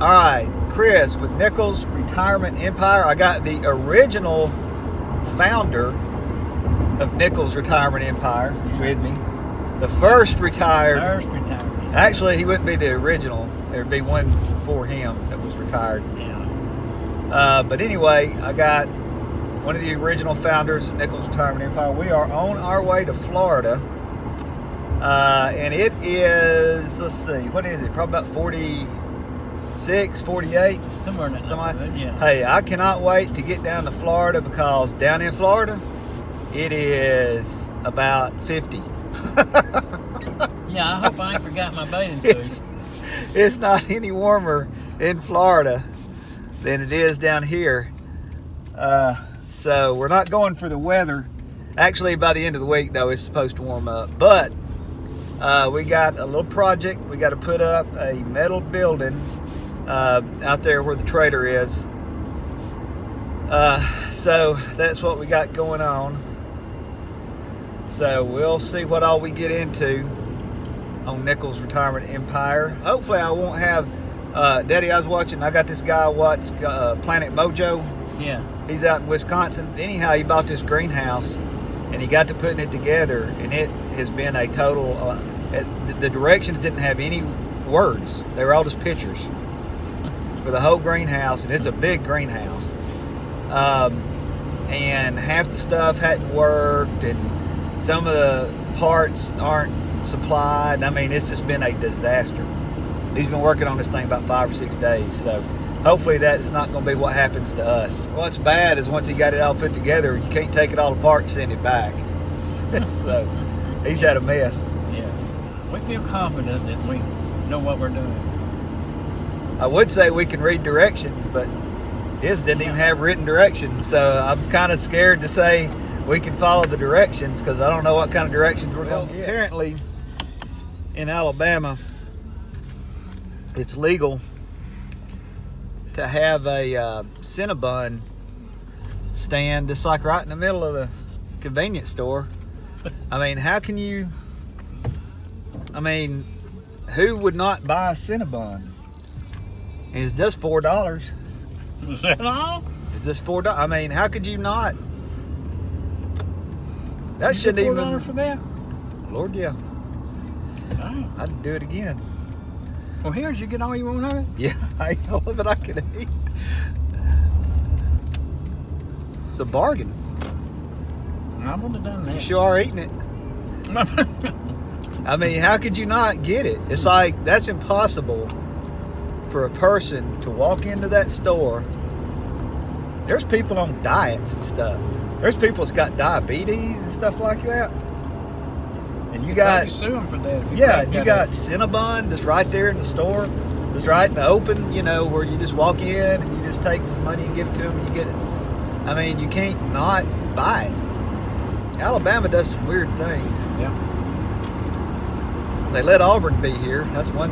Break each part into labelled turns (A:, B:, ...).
A: All right, Chris with Nichols Retirement Empire. I got the original founder of Nichols Retirement Empire with me. The first retired. Actually, he wouldn't be the original. There'd be one before him that was retired.
B: Yeah.
A: But anyway, I got one of the original founders of Nichols Retirement Empire. We are on our way to Florida. And it is, let's see, what is it? Probably about 46, 48.
B: Somewhere in that neighborhood, yeah.
A: Hey, I cannot wait to get down to Florida, because down in Florida, it is about 50.
B: Yeah, I hope I ain't forgot my bathing suit.
A: It's not any warmer in Florida than it is down here. So we're not going for the weather. Actually, by the end of the week, though, it's supposed to warm up. But we got a little project. We got to put up a metal building out there where the trader is. So that's what we got going on. So we'll see what all we get into on Nichols Retirement Empire. Hopefully I won't have, Daddy, I was watching, I got this guy watch Planet Mojo.
B: Yeah.
A: He's out in Wisconsin. Anyhow, he bought this greenhouse and he got to putting it together, and it has been a total, the directions didn't have any words. They were all just pictures for the whole greenhouse, and it's a big greenhouse. And half the stuff hadn't worked, and some of the parts aren't supplied. I mean, it's just been a disaster. He's been working on this thing about 5 or 6 days, so hopefully that's not going to be what happens to us. What's bad is once he got it all put together, you can't take it all apart and send it back. So he's had a mess.
B: Yeah. We feel confident that we know what we're doing.
A: I would say we can read directions, but his didn't even have written directions, so I'm kind of scared to say we can follow the directions, because I don't know what kind of directions we're going to get. Apparently, in Alabama, it's legal to have a Cinnabon stand just like right in the middle of the convenience store. I mean, how can you, I mean, who would not buy a Cinnabon? And it's just $4.
B: Is that all?
A: It's just $4. I mean, how could you not? That shouldn't even.
B: $4 for that?
A: Lord, yeah.
B: Dang.
A: I'd do it again.
B: Well, here, did you get all you want of it?
A: Yeah, I ate all of it I could eat. It's a bargain.
B: I would have done that.
A: You sure are eating it. I mean, how could you not get it? It's like, that's impossible for a person to walk into that store. There's people on diets and stuff. There's people that's got diabetes and stuff like that. And you got,
B: sue them for that.
A: yeah, you got Cinnabon just right there in the store, just right in the open, you know, where you just walk in and you just take some money and give it to them and you get it. I mean, you can't not buy it. Alabama does some weird things.
B: Yeah.
A: They let Auburn be here. That's one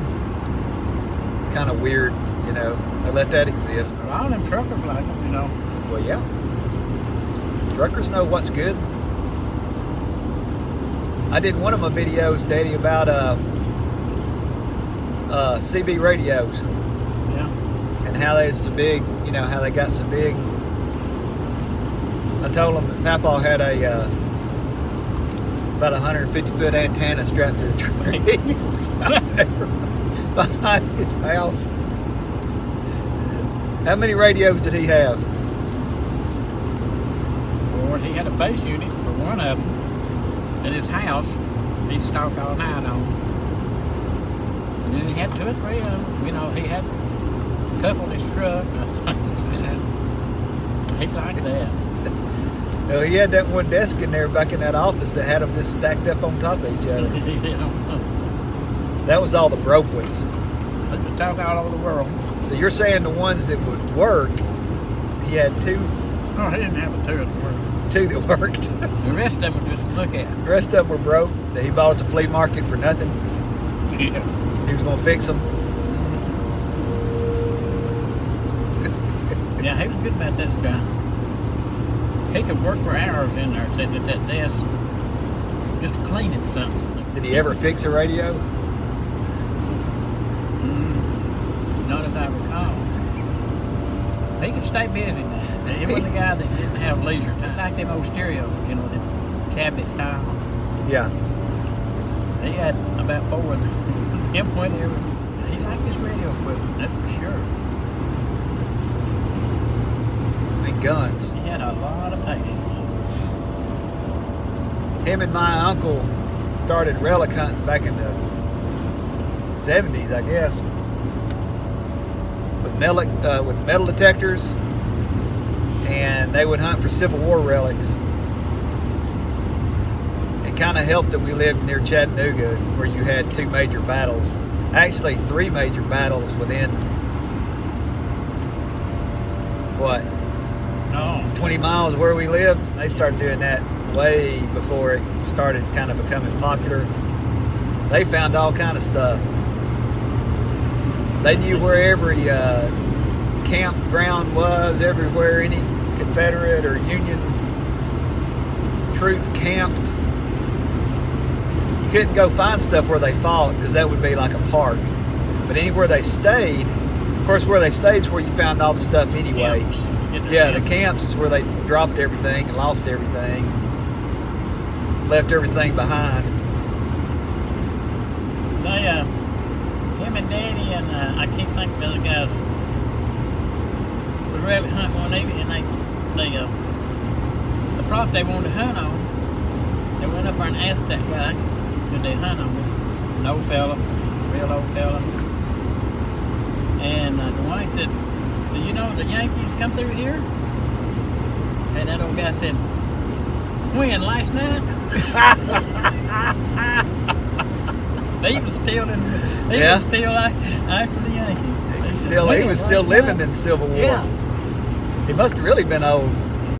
A: kind of weird, you know. They let that exist.
B: Well, all them truckers like them, you know.
A: Well, yeah. Truckers know what's good. I did one of my videos, Daddy, about CB radios.
B: Yeah.
A: And how they're so big, you know, how they got so big. I told them that Papa had a about 150-foot antenna strapped to the tree behind his house. How many radios did he have?
B: Well, he had a base unit for one of them at his house. He stalked all night on. And then he had 2 or 3 of them. You know, he had a couple in his truck. He liked that.
A: Well, he had that one desk in there back in that office that had them just stacked up on top of each other. That was all the broke ones.
B: They could talk all over the world.
A: So you're saying the ones that would work, he had 2?
B: No, he didn't have a 2 that worked.
A: 2 that worked.
B: The rest of them were just look at.
A: The rest of them were broke, that he bought at the flea market for nothing.
B: Yeah.
A: He was going to fix them.
B: Yeah, he was good about this guy. He could work for hours in there sitting at that desk just cleaning something.
A: Did he ever fix a radio?
B: Not as I recall. He could stay busy now. He was a guy that didn't have leisure time. Like them old stereos, you know, the cabinet style.
A: Yeah.
B: He had about 4 of them. Him whenever. He liked his radio equipment, that's for sure.
A: And guns.
B: He had a lot of patience.
A: Him and my uncle started relic hunting back in the 70s, I guess. With metal detectors, and they would hunt for Civil War relics. It kind of helped that we lived near Chattanooga, where you had 2 major battles. Actually, 3 major battles within, what, 20 miles where we lived. They started doing that way before it started kind of becoming popular. They found all kind of stuff. They knew where every campground was, everywhere any Confederate or Union troop camped. You couldn't go find stuff where they fought because that would be like a park. But anywhere they stayed, of course, where they stayed is where you found all the stuff anyway. Yeah, the camps is where they dropped everything and lost everything, left everything behind.
B: Him and Danny and I can't think of the other guys was rabbit hunting one evening, and the property they wanted to hunt on, they went up there and asked that guy, could they hunt on me? An old fella, real old fella. And Dwayne said, do you know the Yankees come through here? And that old guy said, when, last night? He was still after the Yankees.
A: He was still living in Civil War.
B: Yeah.
A: He must have really been old.